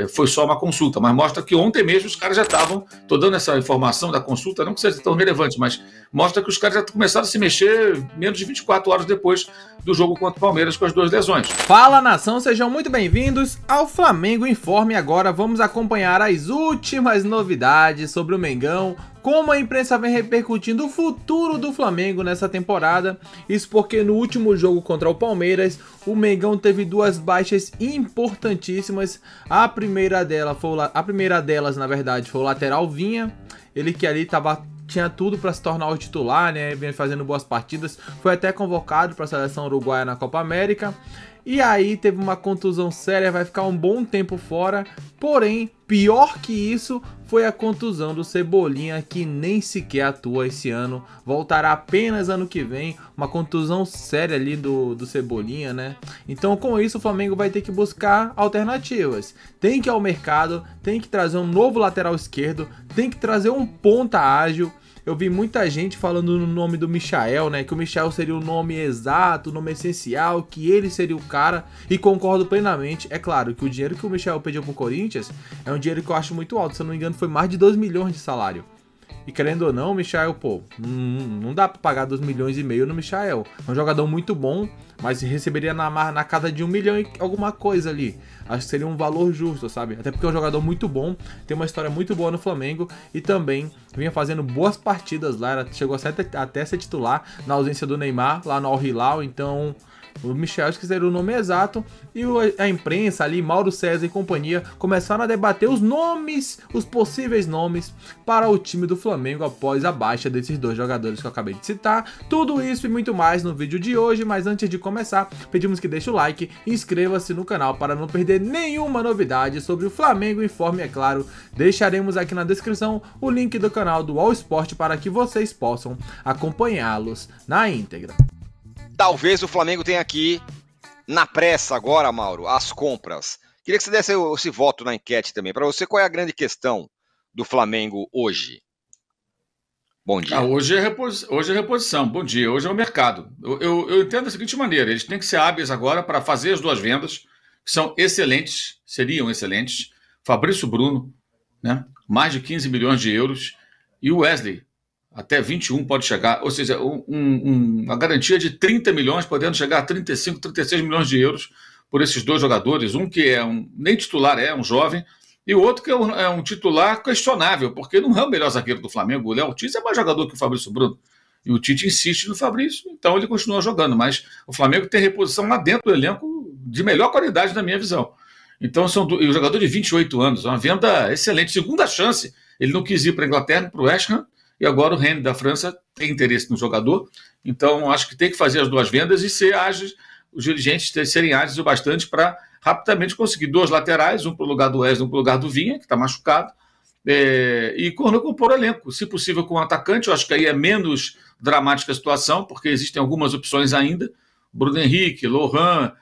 foi só uma consulta, mas mostra que ontem mesmo os caras já estavam, estou dando essa informação da consulta, não que seja tão relevante, mas mostra que os caras já começaram a se mexer menos de 24 horas depois do jogo contra o Palmeiras com as duas lesões. Fala, nação, sejam muito bem-vindos ao Flamengo Informe. Agora vamos acompanhar as últimas novidades sobre o Mengão, como a imprensa vem repercutindo o futuro do Flamengo nessa temporada. Isso porque no último jogo contra o Palmeiras, o Mengão teve duas baixas importantíssimas. A primeira delas, na verdade, foi o lateral Vinha. Ele que ali tinha tudo para se tornar o titular, né? Vem fazendo boas partidas. Foi até convocado para a seleção uruguaia na Copa América. E aí teve uma contusão séria, vai ficar um bom tempo fora. Porém, pior que isso foi a contusão do Cebolinha, que nem sequer atua esse ano. Voltará apenas ano que vem. Uma contusão séria ali do Cebolinha, né? Então com isso o Flamengo vai ter que buscar alternativas. Tem que ir ao mercado, tem que trazer um novo lateral esquerdo, tem que trazer um ponta ágil. Eu vi muita gente falando no nome do Michael, né? Que o Michael seria o nome exato, o nome essencial, que ele seria o cara. E concordo plenamente. É claro que o dinheiro que o Michael pediu pro Corinthians é um dinheiro que eu acho muito alto. Se eu não me engano, foi mais de 2 milhões de salário. E querendo ou não, o Michael, pô, não dá pra pagar 2,5 milhões no Michael. É um jogador muito bom, mas receberia na casa de 1 milhão e alguma coisa ali. Acho que seria um valor justo, sabe? Até porque é um jogador muito bom, tem uma história muito boa no Flamengo e também vinha fazendo boas partidas lá. Chegou até a ser titular na ausência do Neymar lá no Al Hilal, então o Michael, acho que seria o nome exato. E a imprensa ali, Mauro César e companhia, começaram a debater os nomes, os possíveis nomes para o time do Flamengo após a baixa desses dois jogadores que eu acabei de citar. Tudo isso e muito mais no vídeo de hoje, mas antes de começar, pedimos que deixe o like e inscreva-se no canal para não perder nenhuma novidade sobre o Flamengo Informe, é claro. Deixaremos aqui na descrição o link do canal do All Sport para que vocês possam acompanhá-los na íntegra. Talvez o Flamengo tenha aqui, na pressa agora, Mauro, as compras. Queria que você desse esse voto na enquete também. Para você, qual é a grande questão do Flamengo hoje? Bom dia. Hoje é reposição. Bom dia. Hoje é o mercado. Eu entendo da seguinte maneira. Eles têm que ser hábeis agora para fazer as duas vendas, que são excelentes, seriam excelentes. Fabrício Bruno, né? Mais de 15 milhões de euros. E o Wesley, até 21 pode chegar, ou seja, uma garantia de 30 milhões, podendo chegar a 35, 36 milhões de euros por esses dois jogadores. Um que nem titular um jovem, e o outro que é um titular questionável, porque não é o melhor zagueiro do Flamengo. O Léo Ortiz é mais jogador que o Fabrício Bruno. E o Tite insiste no Fabrício, então ele continua jogando. Mas o Flamengo tem reposição lá dentro do elenco de melhor qualidade, na minha visão. Então, e o jogador de 28 anos, uma venda excelente, segunda chance. Ele não quis ir para a Inglaterra, para o West Ham, e agora o Rennes da França tem interesse no jogador. Então, acho que tem que fazer as duas vendas e ser ágeis, os dirigentes serem ágeis o bastante para rapidamente conseguir dois laterais, um para o lugar do Wesley, um para o lugar do Vinha, que está machucado, e compor o elenco. Se possível, com um atacante, eu acho que aí é menos dramática a situação, porque existem algumas opções ainda. Bruno Henrique, Lohan,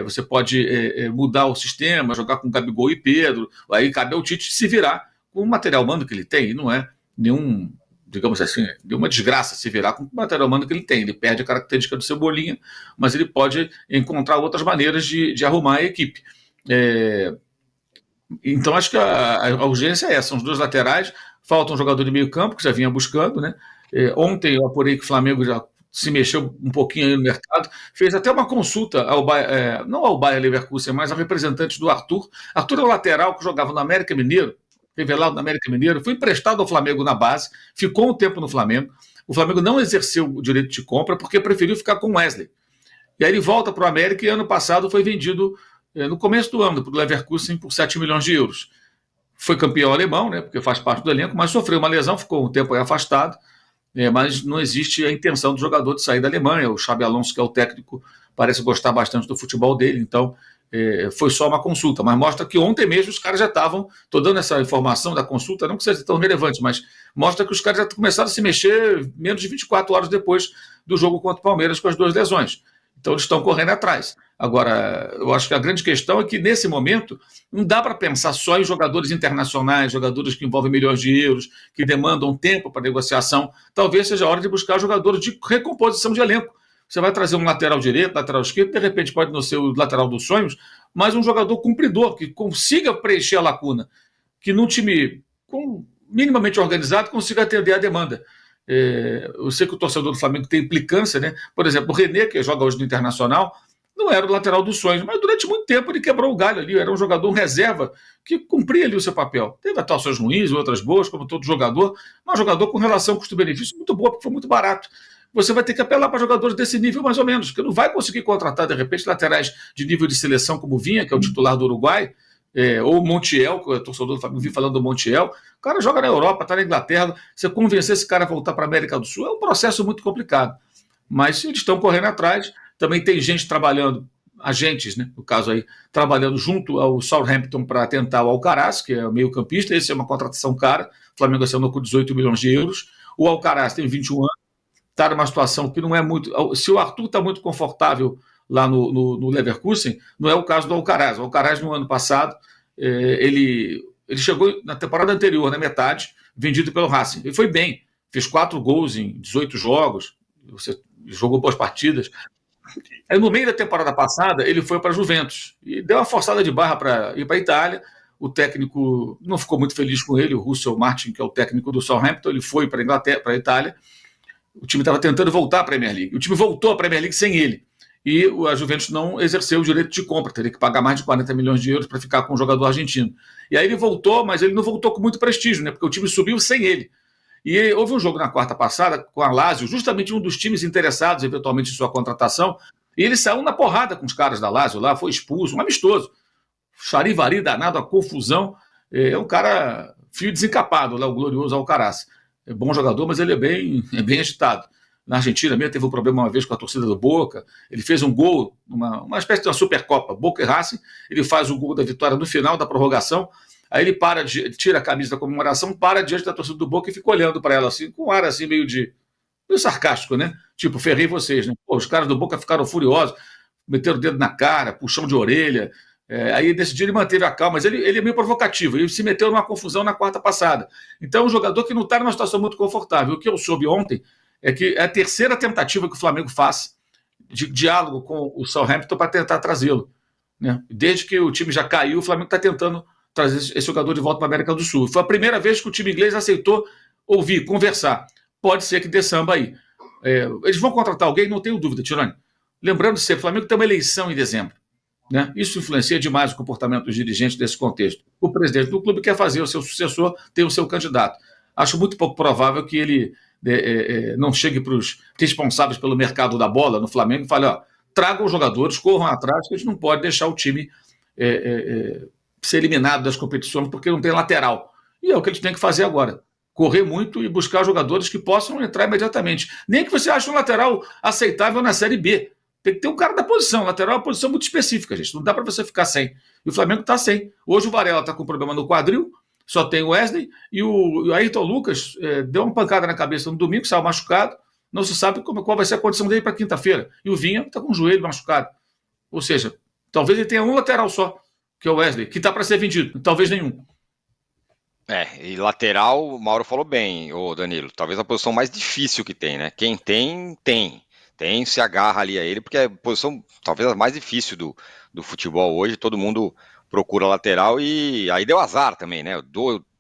você pode mudar o sistema, jogar com Gabigol e Pedro, aí cabe ao Tite se virar com o material humano que ele tem, e não é nenhum, digamos assim, de uma desgraça se virar com o material humano que ele tem. Ele perde a característica do Cebolinha, mas ele pode encontrar outras maneiras de arrumar a equipe. Então, acho que a urgência é essa, são os dois laterais, falta um jogador de meio campo, que já vinha buscando, né? Ontem eu apurei que o Flamengo já se mexeu um pouquinho aí no mercado, fez até uma consulta não ao Bayer Leverkusen, mas ao representante do Arthur. Arthur é o lateral que jogava no América Mineiro, revelado na América Mineiro, foi emprestado ao Flamengo na base, ficou um tempo no Flamengo. O Flamengo não exerceu o direito de compra porque preferiu ficar com o Wesley. E aí ele volta para o América e ano passado foi vendido, no começo do ano, para o Leverkusen por 7 milhões de euros. Foi campeão alemão, né, porque faz parte do elenco, mas sofreu uma lesão, ficou um tempo aí afastado, mas não existe a intenção do jogador de sair da Alemanha. O Xabi Alonso, que é o técnico, parece gostar bastante do futebol dele, então foi só uma consulta, mas mostra que ontem mesmo os caras já estavam, estou dando essa informação da consulta, não que seja tão relevante, mas mostra que os caras já começaram a se mexer menos de 24 horas depois do jogo contra o Palmeiras com as duas lesões. Então eles estão correndo atrás. Agora, eu acho que a grande questão é que nesse momento não dá para pensar só em jogadores internacionais, jogadores que envolvem milhões de euros, que demandam tempo para negociação. Talvez seja a hora de buscar jogadores de recomposição de elenco. Você vai trazer um lateral direito, lateral esquerdo, de repente pode não ser o lateral dos sonhos, mas um jogador cumpridor, que consiga preencher a lacuna, que num time minimamente organizado consiga atender a demanda. Eu sei que o torcedor do Flamengo tem implicância, né? Por exemplo, o René, que joga hoje no Internacional, não era o lateral dos sonhos, mas durante muito tempo ele quebrou o galho ali, era um jogador reserva que cumpria ali o seu papel. Teve atuações ruins, outras boas, como todo jogador, mas um jogador com relação custo-benefício muito boa, porque foi muito barato. Você vai ter que apelar para jogadores desse nível mais ou menos, que não vai conseguir contratar, de repente, laterais de nível de seleção como Vinha, que é o titular do Uruguai, ou o Montiel, que é o torcedor do Flamengo, vi falando do Montiel. O cara joga na Europa, está na Inglaterra, você convencer esse cara a voltar para a América do Sul é um processo muito complicado. Mas eles estão correndo atrás. Também tem gente trabalhando, agentes, né, no caso aí, trabalhando junto ao Southampton para tentar o Alcaraz, que é o meio-campista. Esse é uma contratação cara. O Flamengo assinou com 18 milhões de euros. O Alcaraz tem 21 anos, está numa situação que não é muito. Se o Arthur está muito confortável lá no Leverkusen, não é o caso do Alcaraz. O Alcaraz, no ano passado, ele chegou na temporada anterior, na metade, vendido pelo Racing. Ele foi bem, fez 4 gols em 18 jogos, jogou boas partidas. Aí, no meio da temporada passada, ele foi para a Juventus e deu uma forçada de barra para ir para a Itália. O técnico não ficou muito feliz com ele, o Russell Martin, que é o técnico do Southampton, ele foi para a Inglaterra, para a Itália. O time estava tentando voltar à Premier League. O time voltou à Premier League sem ele. E a Juventus não exerceu o direito de compra, teria que pagar mais de 40 milhões de euros para ficar com o jogador argentino. E aí ele voltou, mas ele não voltou com muito prestígio, né? Porque o time subiu sem ele. E houve um jogo na quarta passada com a Lazio, justamente um dos times interessados eventualmente em sua contratação, e ele saiu na porrada com os caras da Lazio lá, foi expulso, um amistoso. Charivari danado, a confusão. É um cara fio desencapado lá, o glorioso Alcaraz. É bom jogador, mas ele é bem agitado. Na Argentina mesmo teve um problema uma vez com a torcida do Boca. Ele fez um gol, uma espécie de uma Supercopa, Boca e Racing. Ele faz o gol da vitória no final da prorrogação. Aí ele tira a camisa da comemoração, para diante da torcida do Boca e fica olhando para ela assim, com um ar assim meio sarcástico, né? Tipo, ferrei vocês, né? Pô, os caras do Boca ficaram furiosos, meteram o dedo na cara, puxão de orelha. Aí nesse dia ele manteve a calma, mas ele é meio provocativo, ele se meteu numa confusão na quarta passada. Então é um jogador que não está numa situação muito confortável. O que eu soube ontem é que é a terceira tentativa que o Flamengo faz de diálogo com o Southampton para tentar trazê-lo, né? Desde que o time já caiu, o Flamengo está tentando trazer esse jogador de volta para a América do Sul. Foi a primeira vez que o time inglês aceitou ouvir, conversar. Pode ser que dê samba aí. Eles vão contratar alguém, não tenho dúvida, Tironi. Lembrando sempre, o Flamengo tem uma eleição em dezembro, né? Isso influencia demais o comportamento dos dirigentes desse contexto. O presidente do clube quer fazer o seu sucessor, ter o seu candidato. Acho muito pouco provável que ele não chegue para os responsáveis pelo mercado da bola no Flamengo e fale, tragam os jogadores, corram atrás, que a gente não pode deixar o time ser eliminado das competições porque não tem lateral. E é o que eles têm que fazer agora. Correr muito e buscar jogadores que possam entrar imediatamente. Nem que você ache um lateral aceitável na Série B. Tem que ter um cara da posição. Lateral é uma posição muito específica, gente. Não dá para você ficar sem. E o Flamengo está sem. Hoje o Varela está com problema no quadril, só tem o Wesley, e o Ayrton Lucas deu uma pancada na cabeça no domingo, saiu machucado. Não se sabe qual vai ser a condição dele para quinta-feira. E o Vinha está com o joelho machucado. Ou seja, talvez ele tenha um lateral só, que é o Wesley, que está para ser vendido. Talvez nenhum. E lateral, o Mauro falou bem, ô Danilo, talvez a posição mais difícil que tem, né? Quem tem, se agarra ali a ele, porque é a posição talvez a mais difícil do futebol hoje, todo mundo procura lateral e aí deu azar também, né?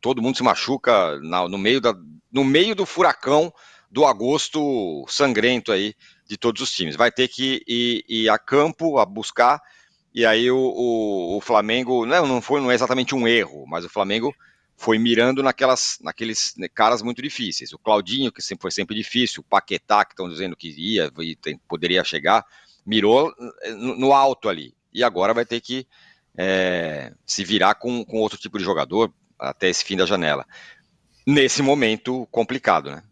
Todo mundo se machuca no meio do furacão do agosto sangrento aí de todos os times. Vai ter que ir a campo, a buscar, e aí o Flamengo, não é exatamente um erro, mas o Flamengo foi mirando naqueles caras muito difíceis. O Claudinho, que foi sempre difícil, o Paquetá, que estão dizendo que ia e poderia chegar, mirou no alto ali. E agora vai ter que se virar com outro tipo de jogador até esse fim da janela. Nesse momento complicado, né?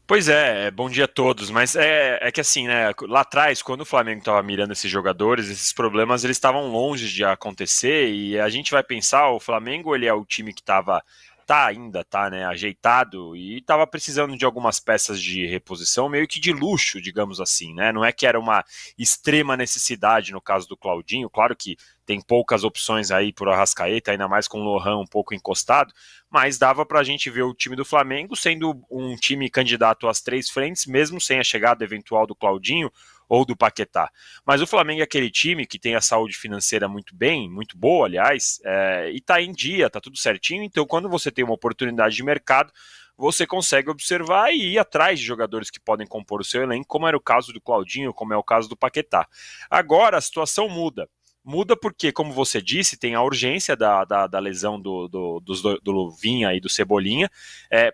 Pois bom dia a todos, mas é que assim, né, lá atrás, quando o Flamengo estava mirando esses jogadores, esses problemas, eles estavam longe de acontecer, e a gente vai pensar, o Flamengo, ele é o time que estava ainda tá, né, ajeitado e estava precisando de algumas peças de reposição, meio que de luxo, digamos assim, né? Não é que era uma extrema necessidade no caso do Claudinho, claro que tem poucas opções aí por Arrascaeta, ainda mais com o Lohan um pouco encostado, mas dava para a gente ver o time do Flamengo sendo um time candidato às 3 frentes, mesmo sem a chegada eventual do Claudinho ou do Paquetá. Mas o Flamengo é aquele time que tem a saúde financeira muito bem, muito boa, aliás, e tá em dia, tá tudo certinho, então quando você tem uma oportunidade de mercado, você consegue observar e ir atrás de jogadores que podem compor o seu elenco, como era o caso do Claudinho, como é o caso do Paquetá. Agora a situação muda. Muda porque, como você disse, tem a urgência da lesão do Luvinha e do Cebolinha.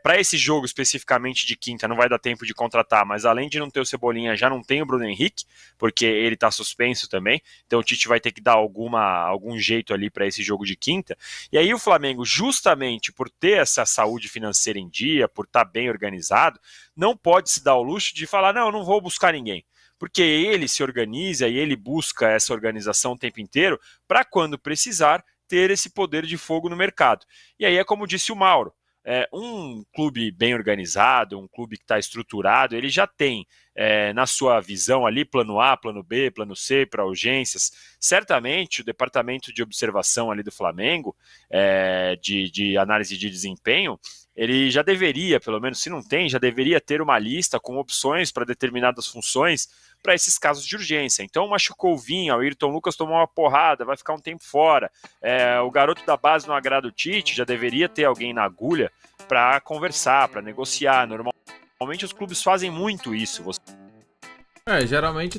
Para esse jogo especificamente de quinta, não vai dar tempo de contratar, mas além de não ter o Cebolinha, já não tem o Bruno Henrique, porque ele está suspenso também. Então o Tite vai ter que dar algum jeito ali para esse jogo de quinta. E aí o Flamengo, justamente por ter essa saúde financeira em dia, por estar bem organizado, não pode se dar o luxo de falar, não vou buscar ninguém. Porque ele se organiza e ele busca essa organização o tempo inteiro para, quando precisar, ter esse poder de fogo no mercado. E aí é como disse o Mauro, um clube bem organizado, um clube que está estruturado, ele já tem na sua visão ali plano A, plano B, plano C para urgências. Certamente o departamento de observação ali do Flamengo, de análise de desempenho, ele já deveria, pelo menos se não tem, já deveria ter uma lista com opções para determinadas funções para esses casos de urgência. Então machucou o Vinha, o Ayrton Lucas tomou uma porrada, vai ficar um tempo fora. O garoto da base não agrada o Tite, já deveria ter alguém na agulha para conversar, para negociar. Normalmente os clubes fazem muito isso. Geralmente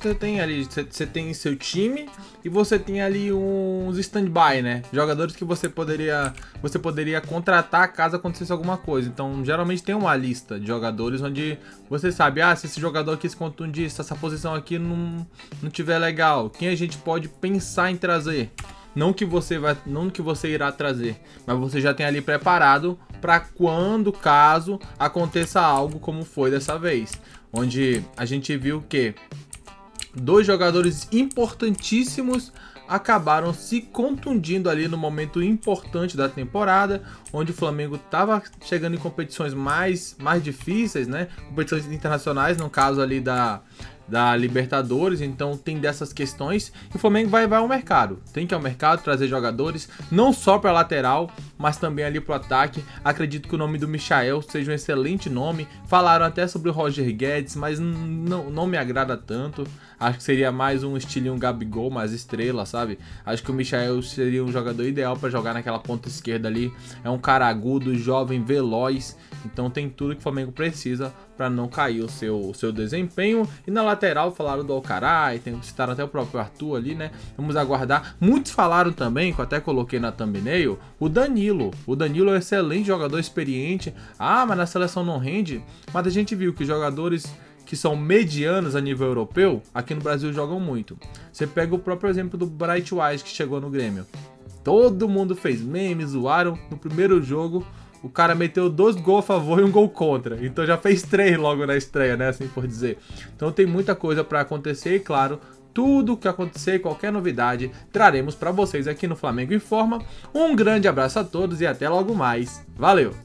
você tem seu time e você tem ali uns stand-by, né? Jogadores que você poderia contratar caso acontecesse alguma coisa. Então, geralmente tem uma lista de jogadores onde você sabe, se esse jogador aqui se contundir, se essa posição aqui não tiver legal, quem a gente pode pensar em trazer? Não que você irá trazer, mas você já tem ali preparado para caso aconteça algo como foi dessa vez. Onde a gente viu que 2 jogadores importantíssimos acabaram se contundindo ali no momento importante da temporada, onde o Flamengo estava chegando em competições mais difíceis, né? Competições internacionais, no caso ali da Libertadores, então tem dessas questões e o Flamengo vai ao mercado, tem que ir ao mercado trazer jogadores, não só para lateral, mas também ali para o ataque. Acredito que o nome do Michael seja um excelente nome, falaram até sobre o Roger Guedes, mas não me agrada tanto, acho que seria mais um estilinho Gabigol, mais estrela, sabe? Acho que o Michael seria um jogador ideal para jogar naquela ponta esquerda ali, é um cara agudo, jovem, veloz, então tem tudo que o Flamengo precisa para não cair o seu desempenho. E na lateral falaram do Alcaraz, citaram até o próprio Arthur ali, né? Vamos aguardar. Muitos falaram também, que eu até coloquei na thumbnail, o Danilo. O Danilo é um excelente jogador, experiente. Mas na seleção não rende. Mas a gente viu que jogadores que são medianos a nível europeu, aqui no Brasil jogam muito. Você pega o próprio exemplo do Bright White, que chegou no Grêmio. Todo mundo fez memes, zoaram. No primeiro jogo, o cara meteu 2 gols a favor e 1 gol contra. Então já fez 3 logo na estreia, né? Assim por dizer. Então tem muita coisa para acontecer e, claro, tudo que acontecer, qualquer novidade, traremos para vocês aqui no Flamengo Informa. Um grande abraço a todos e até logo mais. Valeu!